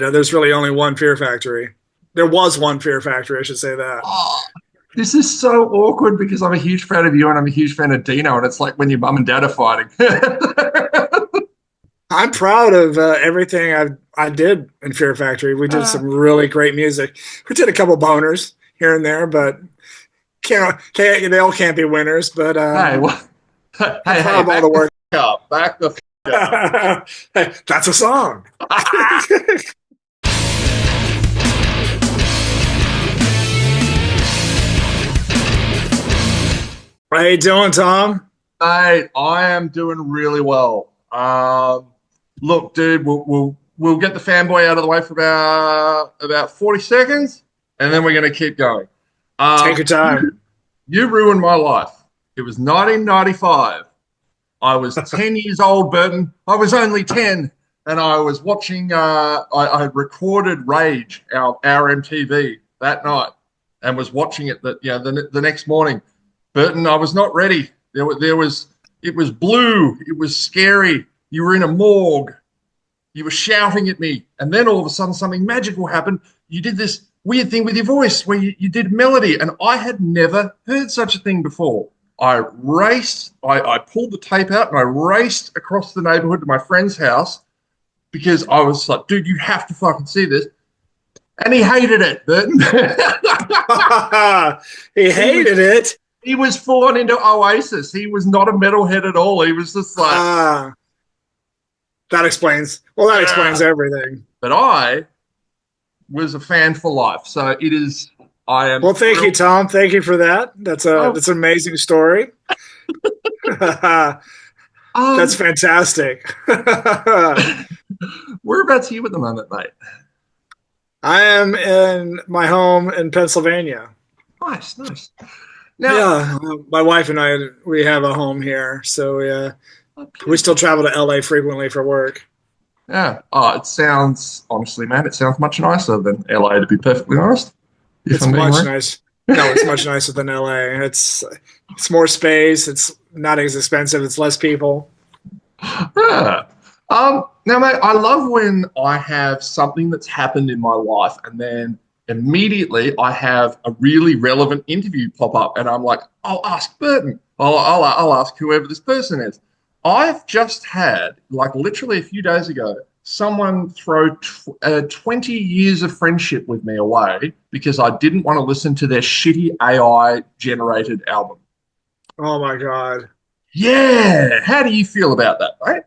There's really only one Fear Factory. There was one Fear Factory, I should say that. Oh, this is so awkward because I'm a huge fan of you and I'm a huge fan of Dino, and it's like when your mum and dad are fighting. I'm proud of everything I did in Fear Factory. We did some really great music. We did a couple boners here and there, but they all can't be winners. But Hey, what? Hey, I'm hey, proud of all the work. back the up. Hey, that's a song. How you doing, Tom? Hey, I am doing really well. Look, dude, we'll get the fanboy out of the way for about 40 seconds, and then we're gonna keep going. Take your time. You ruined my life. It was 1995. I was 10 years old, Burton. I was only 10, and I was watching. I recorded Rage, our MTV that night, and was watching it. The next morning, Burton. I was not ready. It was blue. It was scary. You were in a morgue. You were shouting at me, and then all of a sudden, something magical happened. You did this weird thing with your voice where you did melody, and I had never heard such a thing before. I raced, I pulled the tape out and I raced across the neighborhood to my friend's house because I was like, dude, you have to fucking see this. And he hated it, Burton. He hated it. He was fallen into Oasis. He was not a metalhead at all. He was just like... that explains everything. But I was a fan for life. So it is... Well, thank you, Tom. Thank you for that. That's an amazing story. That's fantastic. Whereabouts are you at the moment, mate? I am in my home in Pennsylvania. Nice. Now, yeah, my wife and I, we have a home here, so we still travel to LA frequently for work. Yeah. Oh, it sounds, honestly, man, it sounds much nicer than LA, to be perfectly honest. It's much nice. No, it's much nicer than LA. It's more space. It's not as expensive. It's less people. Yeah. Now, mate, I love when I have something that's happened in my life and then immediately I have a really relevant interview pop up and I'm like, I'll ask Burton. I'll ask whoever this person is. I've just had, like literally a few days ago, someone throw 20 years of friendship with me away because I didn't want to listen to their shitty AI-generated album. Oh, my God. Yeah. How do you feel about that, mate?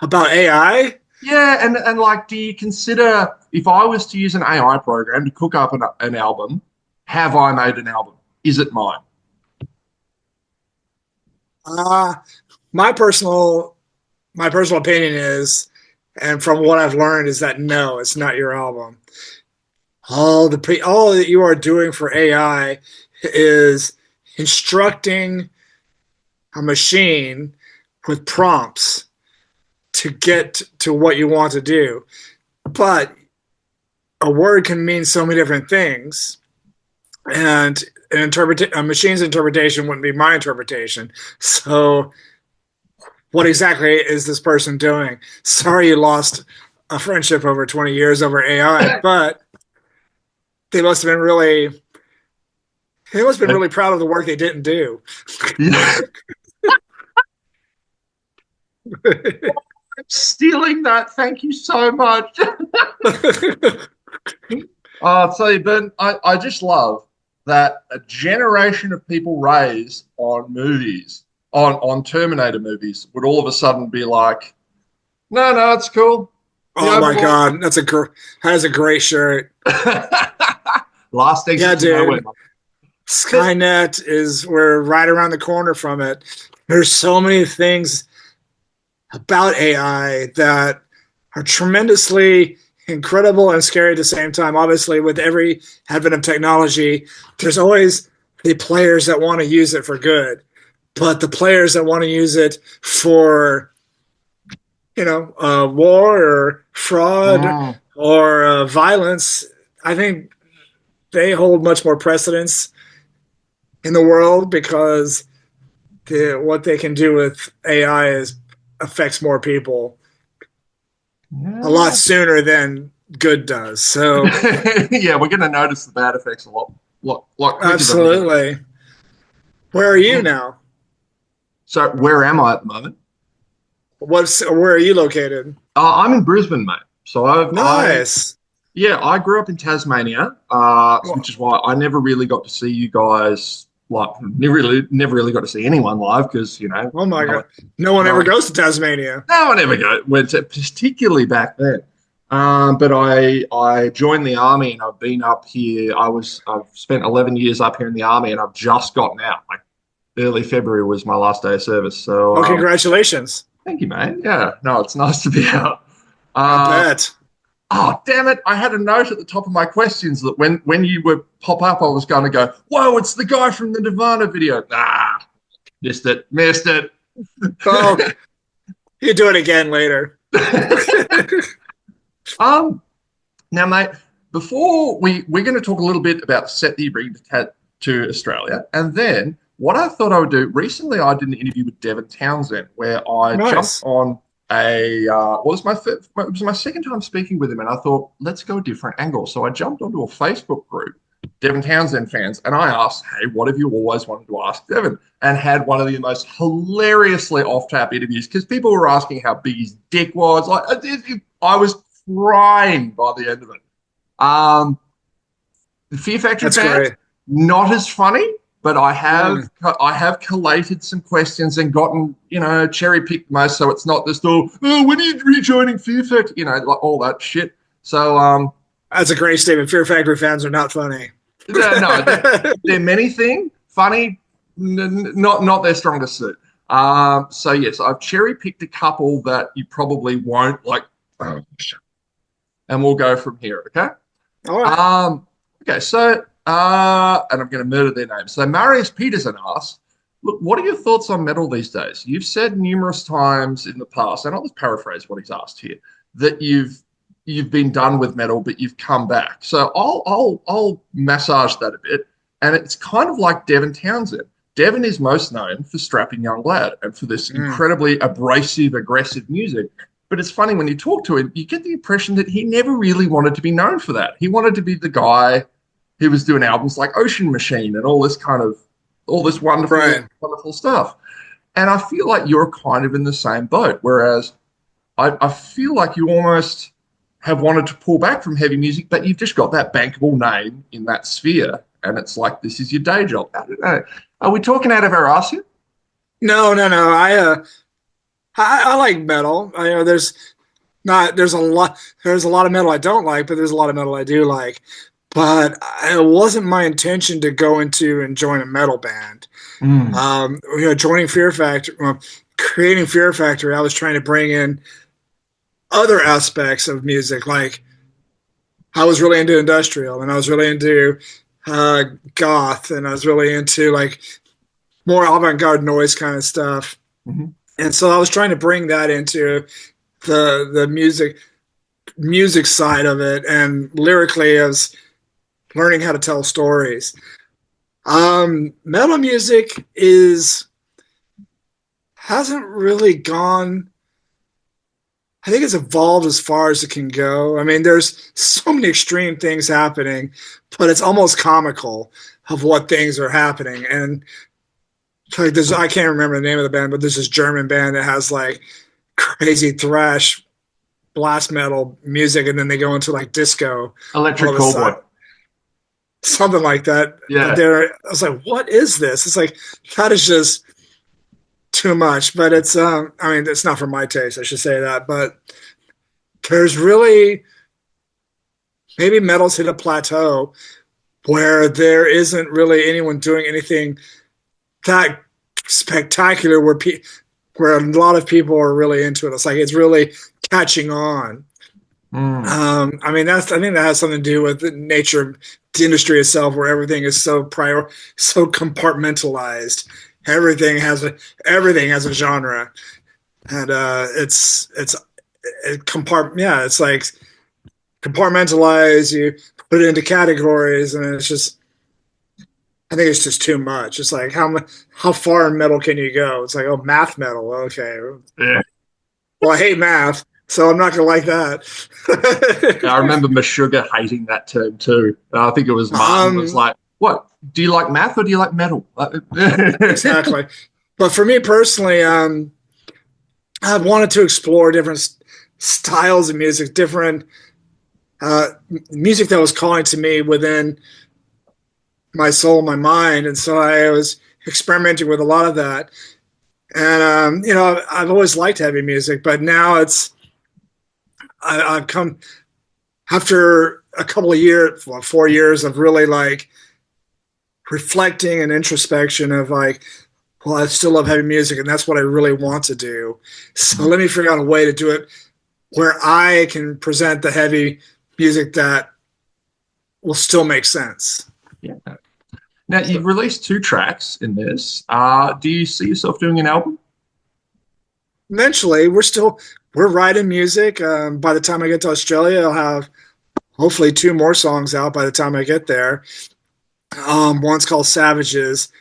About AI? Yeah, and like, do you consider, if I was to use an AI program to cook up an album, have I made an album? Is it mine? My personal opinion is, and from what I've learned, is that no, it's not your album. All that you are doing for AI is instructing a machine with prompts to get to what you want to do. But a word can mean so many different things, and a machine's interpretation wouldn't be my interpretation. So what exactly is this person doing? Sorry you lost a friendship over 20 years over AI, but they must have been really proud of the work they didn't do. I'm stealing that. Thank you so much. I'll tell you, Ben, I just love that a generation of people raised on movies, on Terminator movies, would all of a sudden be like, no, it's cool. Oh my God, that is a great shirt. Last exit. Yeah, dude. Skynet we're right around the corner from it. There's so many things about AI that are tremendously incredible and scary at the same time. Obviously, with every advent of technology, there's always the players that want to use it for good, but the players that want to use it for, war or fraud or violence, I think they hold much more precedence in the world because what they can do with AI affects more people a lot sooner than good does. So Yeah, we're going to notice the bad effects a lot quicker than the good. absolutely. Where are you now? So where am I at the moment? Where are you located? I'm in Brisbane, mate. So Nice. yeah, I grew up in Tasmania, Well, which is why I never really got to see you guys. Like, never really got to see anyone live because oh my no God. one, No one no ever one, goes to Tasmania. no one ever went to, particularly back then. But I joined the army and I've been up here. I've spent 11 years up here in the army and I've just gotten out. Like early February was my last day of service. So Well, congratulations. thank you, mate. Yeah, no, it's nice to be out. I Uh, bet. Oh, damn it. I had a note at the top of my questions that when you would pop up, I was going to go, whoa, it's the guy from the Nirvana video. Ah, missed it. Oh, you do it again later. um, Now, mate, before we're going to talk a little bit about the set that you bring to Australia, and then what I thought I would do. Recently, I did an interview with Devin Townsend where I jumped Nice. on well, it was my second time speaking with him, and I thought let's go a different angle. So I jumped onto a Facebook group, Devin Townsend fans, and I asked, "Hey, what have you always wanted to ask Devin?" And had one of the most hilariously off-tap interviews because people were asking how big his dick was. Like I was crying by the end of it. The Fear Factory That's fans, great. not as funny, but Mm. I have collated some questions and gotten cherry picked most, so it's not just all when are you rejoining Fear Factory, like all that shit. So That's a great statement. Fear Factory fans are not funny. no, they're many thing funny, not their strongest suit. So yes, I've cherry picked a couple that you probably won't like, and we'll go from here. Okay. All right. Okay, so and I'm going to murder their names. So Marius Peterson asks, "Look, what are your thoughts on metal these days? You've said numerous times in the past, and I'll just paraphrase what he's asked here, that you've been done with metal, but you've come back. So I'll massage that a bit, and it's kind of like Devin Townsend. Devin is most known for Strapping Young Lad and for this Mm. incredibly abrasive, aggressive music. But it's funny when you talk to him, you get the impression that he never really wanted to be known for that. He wanted to be the guy who was doing albums like Ocean Machine and all this wonderful, Right. wonderful stuff. And I feel like you're kind of in the same boat. Whereas I feel like you almost have wanted to pull back from heavy music, but you've just got that bankable name in that sphere. And it's like, this is your day job. I don't know. Are we talking out of our ass here? No, no, no. I like metal. I know there's a lot of metal I don't like, but there's a lot of metal I do like. But it wasn't my intention to go into and join a metal band. Mm. Joining Fear Factory, creating Fear Factory, I was trying to bring in other aspects of music. Like I was really into industrial, and I was really into goth, and I was really into like more avant-garde noise kind of stuff. Mhm. And so I was trying to bring that into the music side of it, and lyrically, I was learning how to tell stories. Metal music is hasn't really gone. I think it's evolved as far as it can go. I mean, there's so many extreme things happening, but it's almost comical of what things are happening. And like I can't remember the name of the band, but there's this German band that has like crazy thrash blast metal music, and then they go into like disco all Electric of a sudden, Callboy. something like that. Yeah. There, I was like, what is this? It's like that is just too much. But it's I mean, it's not for my taste. I should say that, but there's really maybe metal's hit a plateau where there isn't really anyone doing anything that spectacular where a lot of people are really into it. It's like it's really catching on. Mm. I mean, I think that has something to do with the nature of the industry itself, where everything is so compartmentalized. Everything has a genre, and it's like compartmentalized. You put it into categories, and it's just I think it's just too much. It's like how far in metal can you go? It's like, oh, math metal, okay. Yeah. Well, I hate math, so I'm not gonna like that. I remember Meshuggah hating that term too. I think it was Martin was um, like, "What? Do you like math or do you like metal?" exactly. But for me personally, I've wanted to explore different styles of music, different music that was calling to me within my soul, my mind, and so I was experimenting with a lot of that. And I've always liked heavy music, but now I've come after a couple of years, well, 4 years of really like reflecting and introspection of like, well, I still love heavy music, and that's what I really want to do. So let me figure out a way to do it where I can present the heavy music that will still make sense. Yeah. Now you've released 2 tracks in this. Do you see yourself doing an album? Eventually, we're writing music. By the time I get to Australia, I'll have hopefully 2 more songs out by the time I get there. One's called Savages,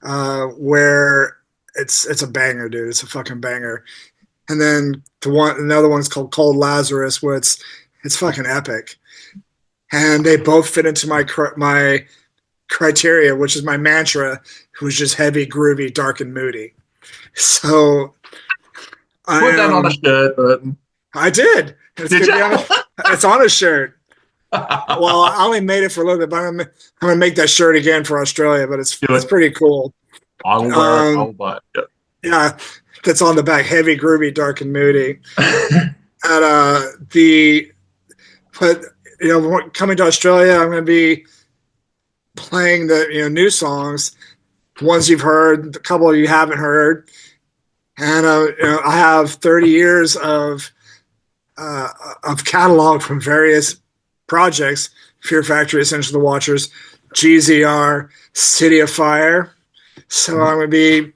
where it's a banger, dude. It's a fucking banger. And then another one's called Cold Lazarus, where it's fucking epic. And they both fit into my criteria, which is my mantra, which is just heavy, groovy, dark, and moody. So Put that on a shirt, Burton. I did. It's on a shirt. Well, I only made it for a little bit, but I'm gonna make that shirt again for Australia. But it's pretty cool. I'll wear it. I'll buy it. Yeah, that's on the back. Heavy, groovy, dark, and moody. And but coming to Australia, I'm gonna be playing the new songs, ones you've heard, a couple you haven't heard, and I have 30 years of catalog from various projects: Fear Factory, Ascension of the Watchers, GZR, City of Fire. So I'm going to be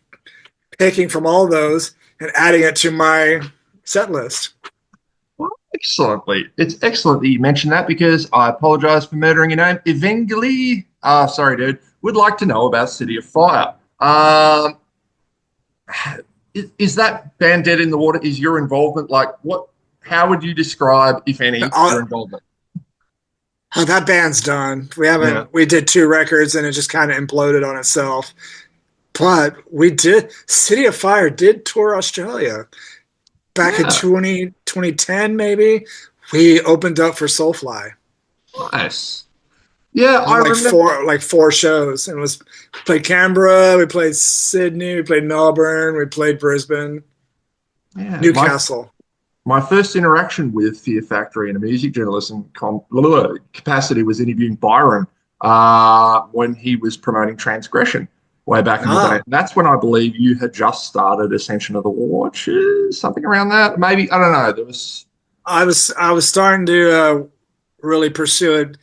picking from all those and adding it to my set list. Well, excellently. It's excellent that you mentioned that because I apologize for murdering your name. Evangeli, sorry, dude, would like to know about City of Fire. Is that band dead in the water? Is your involvement like what? How would you describe, if any, your involvement? That band's done. We did 2 records and it just kind of imploded on itself. But City of Fire did tour Australia back in 2010, maybe. We opened up for Soulfly. Nice. Yeah, I remember 4 shows, and we played Canberra, we played Sydney, we played Melbourne, we played Brisbane, Newcastle. My first interaction with Fear Factory in a music journalism capacity was interviewing Byron when he was promoting Transgression way back in the day. And that's when I believe you had just started Ascension of the Watchers, something around that. Maybe, I don't know. I was starting to really pursue it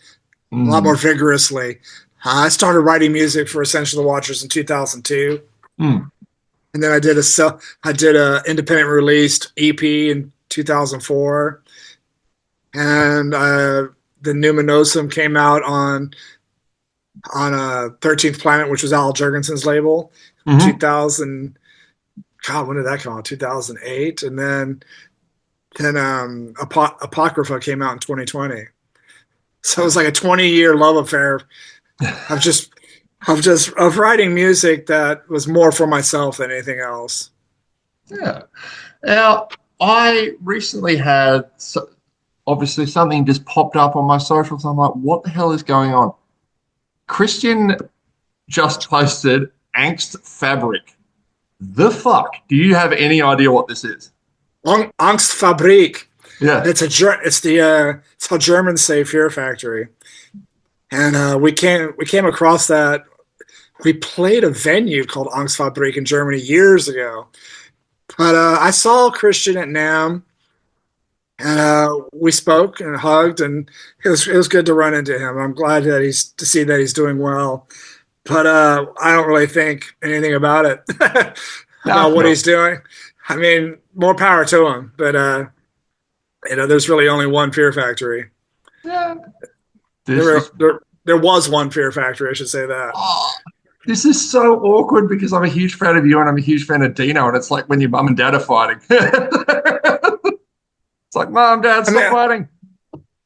a lot more vigorously. I started writing music for Ascension of the Watchers in 2002. And then I did a independent released EP in 2004, and the Numinosum came out on 13th Planet, which was Al Jurgensen's label. 2000, God, when did that come out? 2008, and then Apocrypha came out in 2020. So it was like a 20-year love affair of writing music that was more for myself than anything else. Yeah. Now, I recently had, obviously something just popped up on my socials. I'm like, what the hell is going on? Christian just posted Angst Fabric. The fuck? Do you have any idea what this is? Angst Fabrik. Yeah. It's how Germans say Fear Factory. And we came across that. We played a venue called Angst Fabrik in Germany years ago. But I saw Christian at NAMM, and we spoke and hugged, and it was good to run into him. I'm glad to see that he's doing well. But I don't really think anything about it, about what he's doing. I mean, more power to him. But there's really only one Fear Factory. Yeah. There was one Fear Factory, I should say that. Oh, this is so awkward because I'm a huge fan of you and I'm a huge fan of Dino, and it's like when your mum and dad are fighting. It's like, Mom, Dad, I mean, stop fighting.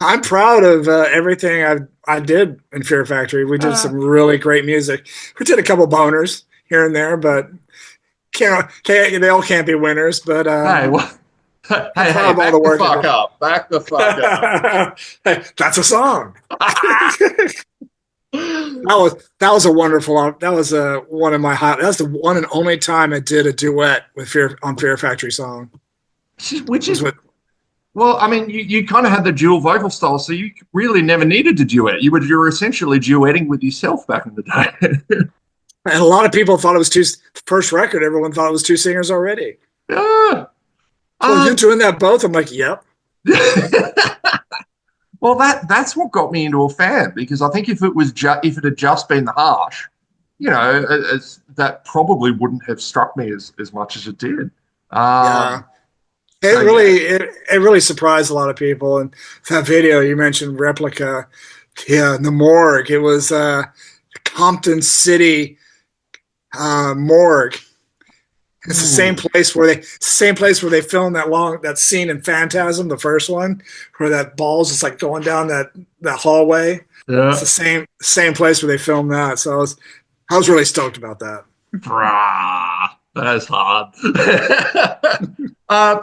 I'm proud of everything I did in Fear Factory. We did some really great music. We did a couple boners here and there, but they all can't be winners. But Hey, what? Hey, I'm proud hey, of all the back the work I fuck did. up. Back the fuck up. Hey, that's a song. That was a wonderful. That was one of my hot. That's the one and only time I did a duet with Fear Factory song. Which Was is, with well, I mean, you kind of had the dual vocal style, so you really never needed to duet. You were essentially duetting with yourself back in the day. and a lot of people thought it was two. First record, everyone thought it was two singers already. Yeah. So you're doing that both? I'm like, yep. Well, that's what got me into a fan, because I think if it had just been the harsh, that probably wouldn't have struck me as much as it did. Yeah. So It really surprised a lot of people. And that video you mentioned, Replica, yeah, in the morgue. It was Compton City morgue. It's the same place where they filmed that scene in Phantasm, the first one, where that ball's just like going down that hallway. It's yeah. the same place where they filmed that. So I was really stoked about that. Brah, that is hard.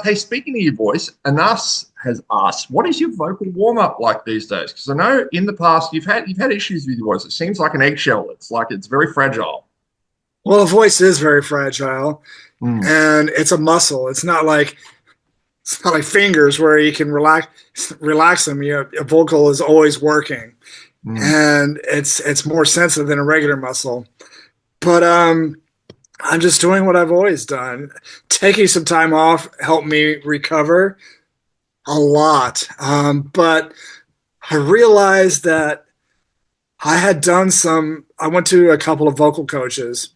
Hey, speaking of your voice, Anas has asked, what is your vocal warm up like these days? Because I know in the past you've had issues with your voice. It seems like an eggshell. It's very fragile. Well, the voice is very fragile, Mm, and it's a muscle. It's not like fingers where you can relax them. A vocal is always working, mm. and it's more sensitive than a regular muscle. But I'm just doing what I've always done. Taking some time off helped me recover a lot. But I realized that I went to a couple of vocal coaches,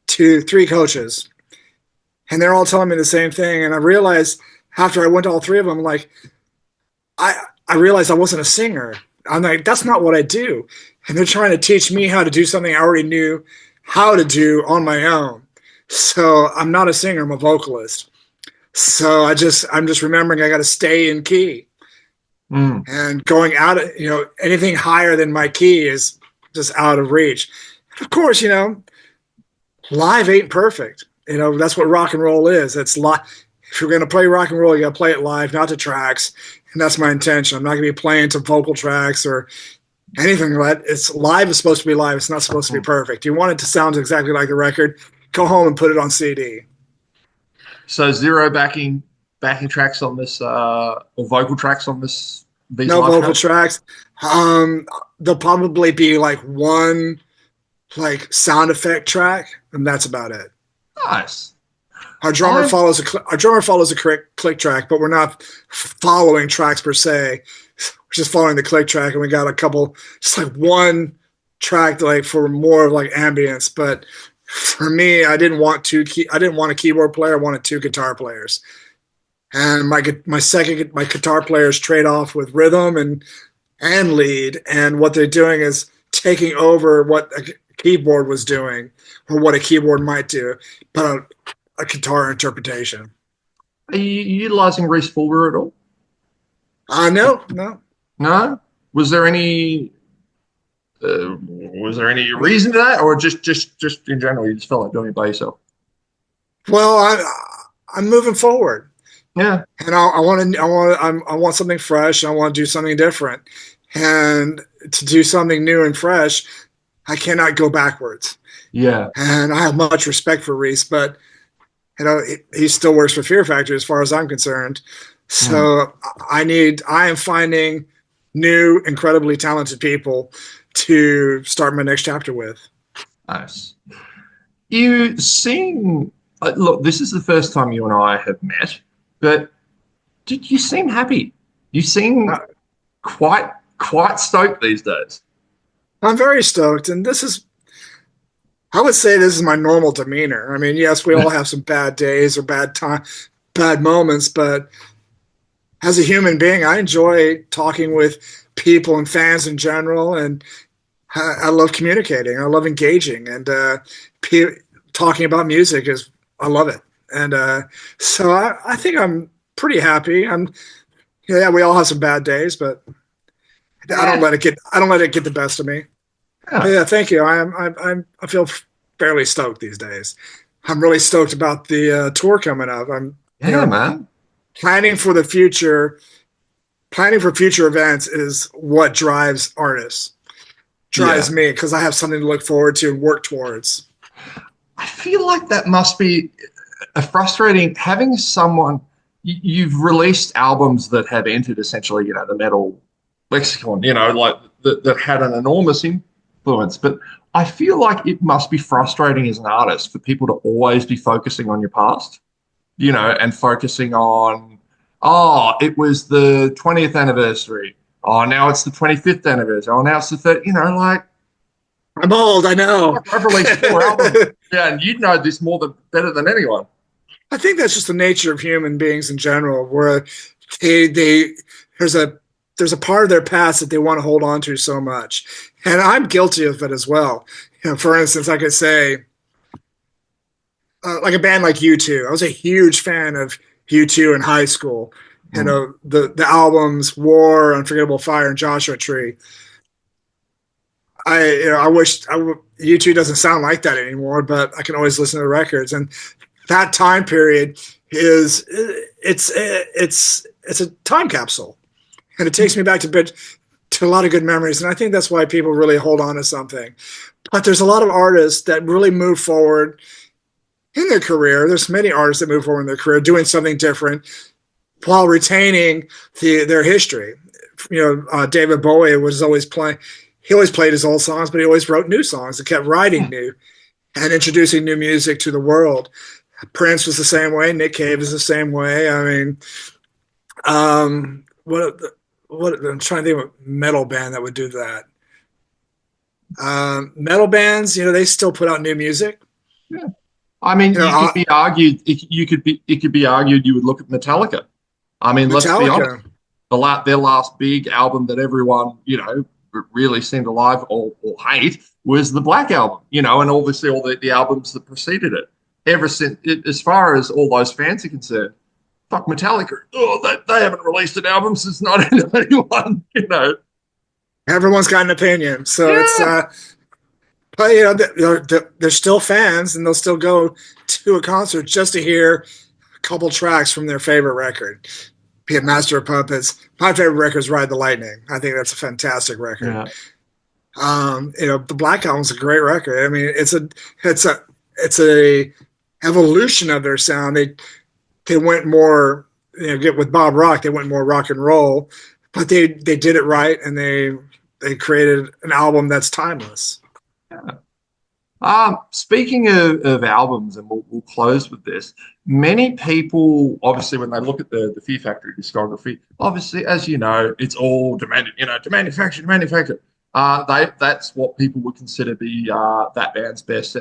three coaches, and they're all telling me the same thing. And I realized after I went to all three of them, like, I realized I wasn't a singer. I'm like, that's not what I do. And they're trying to teach me how to do something I already knew how to do on my own. So I'm not a singer, I'm a vocalist. So I'm just remembering I got to stay in key, Mm. and going out, anything higher than my key is just out of reach. Of course, live ain't perfect. That's what rock and roll is. It's live. If you're going to play rock and roll, you got to play it live, not to tracks. And that's my intention. I'm not going to be playing to vocal tracks or anything like that. It's live is supposed to be live. It's not supposed to be perfect. You want it to sound exactly like the record, go home and put it on CD. So zero backing tracks on this, or vocal tracks on these No live vocal shows. tracks. There'll probably be like one like sound effect track, and that's about it. Nice. Our drummer I follows a click track, but we're not following tracks per se. We're just following the click track, and we got a couple, just like one track like for more of like ambience. But for me, I didn't want a keyboard player. I wanted two guitar players, and my guitar players trade off with rhythm and lead, and what they're doing is taking over what a keyboard was doing or what a keyboard might do, but a guitar interpretation. Are you utilizing Reese Fulber at all? No, no. No. Was there any reason to that, or just in general, you just felt like doing it by yourself? Well, I'm moving forward, Yeah. and I want something fresh. I want to do something different, and to do something new and fresh, I cannot go backwards. Yeah. And I have much respect for Reese, but he still works for Fear Factory as far as I'm concerned. Mm. So I am finding new, incredibly talented people to start my next chapter with. Nice. You seem look. This is the first time you and I have met, but did you seem happy? You seem Uh, quite stoked these days. I'm very stoked, and I would say this is my normal demeanor. I mean, yes, we all have some bad days or bad moments, but as a human being, I enjoy talking with people and fans in general, and I love communicating. I love engaging, and talking about music I love it. And so I think pretty happy. Yeah, we all have some bad days, but I don't Yeah. let it get I don't let it get the best of me. But Yeah. yeah, thank you. I feel fairly stoked these days. I'm really stoked about the tour coming up. I'm Yeah, man. planning for the future. Planning for future events is what drives artists, Yeah. drives me because I have something to look forward to and work towards. I feel like that must be a frustrating having someone you've released albums that have entered essentially, the metal lexicon, like that had an enormous influence. But I feel like it must be frustrating as an artist for people to always be focusing on your past, and focusing on, oh, it was the 20th anniversary. Oh, now it's the 25th anniversary. Oh, now it's the third, like I'm old, I know. I've released 4 albums. Yeah, and you'd know this better than anyone. I think that's just the nature of human beings in general, where they there's a there's a part of their past that they want to hold on to so much, and I'm guilty of it as well. For instance, I could say, like a band like U2. I was a huge fan of U2 in high school. Mm. The albums War, Unforgettable Fire, and Joshua Tree. I wish U2 doesn't sound like that anymore, but I can always listen to the records. And that time period is it's a time capsule, and it takes me back to a lot of good memories. And I think that's why people really hold on to something. But there's a lot of artists that really move forward in their career. There's many artists that move forward in their career doing something different while retaining their history. David Bowie was always playing. He always played his old songs, but he always wrote new songs and kept writing new and introducing new music to the world. Prince was the same way. Nick Cave is the same way. I mean, what I'm trying to think of a metal band that would do that. Metal bands, they still put out new music. Yeah. I mean, you could be argued. It could be argued. You would look at Metallica. I mean, let's be honest. Their last big album that everyone really seemed to like or hate was the Black Album. And obviously all the albums that preceded it. Ever since, as far as all those fans are concerned, fuck Metallica. Oh, they haven't released an album since 1991. Everyone's got an opinion, so Yeah. it's. But they're still fans, and they'll still go to a concert just to hear a couple tracks from their favorite record. Be it Master of Puppets. My favorite record is Ride the Lightning. I think that's a fantastic record. Yeah. The Black Album's a great record. I mean, it's a evolution of their sound. They went more, get with Bob Rock. They went more rock and roll, but they did it right, and they created an album that's timeless. Speaking of albums, and we'll close with this. Many people, obviously, when they look at the Fear Factory discography, obviously, as you know, it's all to manufacture. That's what people would consider be that band's best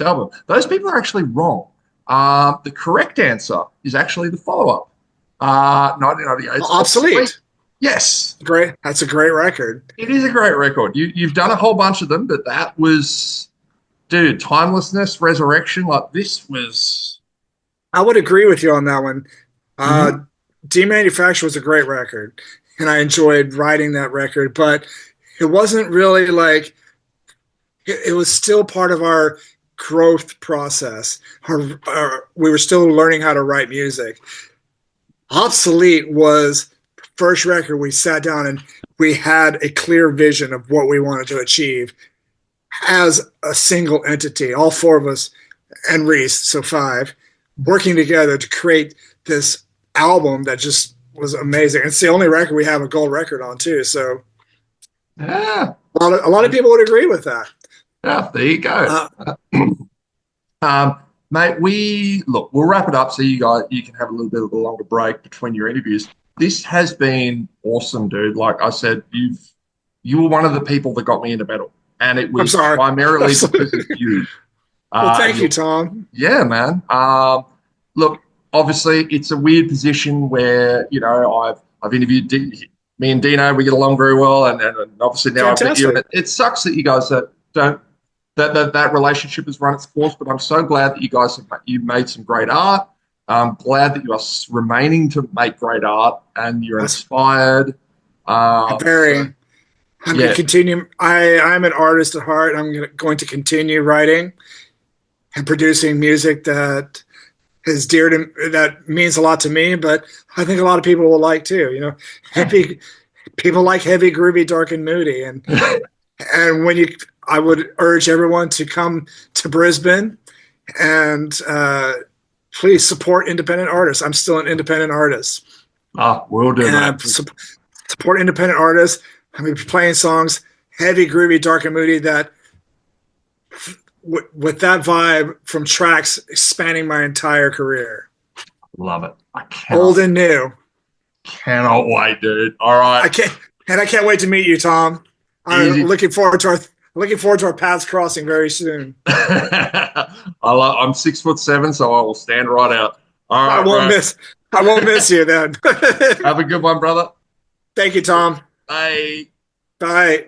album. Those people are actually wrong. The correct answer is actually the follow-up, 1998's Obsolete. Yes. Great. That's a great record. It is a great record. You've done a whole bunch of them, but that was, dude, timelessness, resurrection. Like this was. I would agree with you on that one. Demanufacture was a great record, and I enjoyed writing that record, but it wasn't really like it was still part of our growth process. We were still learning how to write music. Obsolete was first record we sat down and we had a clear vision of what we wanted to achieve as a single entity, all four of us and Reese, so 5, working together to create this album that just was amazing. It's the only record we have a gold record on too. So yeah, a lot of people would agree with that. Yeah, there you go. Mate, we'll wrap it up so you can have a little bit of a longer break between your interviews. This has been awesome, dude. Like I said, you were one of the people that got me into metal, and it was primarily because of you. Well, thank you, Tom. Yeah, man. Look, obviously, it's a weird position where I've interviewed me and Dino. We get along very well, and obviously now I've got you. And it sucks that you guys don't. That relationship has run its course, but I'm so glad that you guys you made some great art. I'm glad that you are remaining to make great art and you're That's inspired. So, very. I'm going to yeah, continue. I'm an artist at heart. I'm going to continue writing and producing music that is dear to that means a lot to me. But I think a lot of people will like too. You know, heavy people like heavy, groovy, dark, and moody. And when you, I would urge everyone to come to Brisbane and please support independent artists. I'm still an independent artist. we'll do, And mate. support independent artists. I'm going to be playing songs heavy, groovy, dark, and moody that with that vibe from tracks spanning my entire career, Love it. I old and new. cannot wait, dude. All right. I can't wait to meet you, Tom. I'm Easy. looking forward to our paths crossing very soon. I'm 6'7", so I will stand right out. All I right, won't bro. miss. I won't miss you then. Have a good one, brother. Thank you, Tom. Bye. Bye.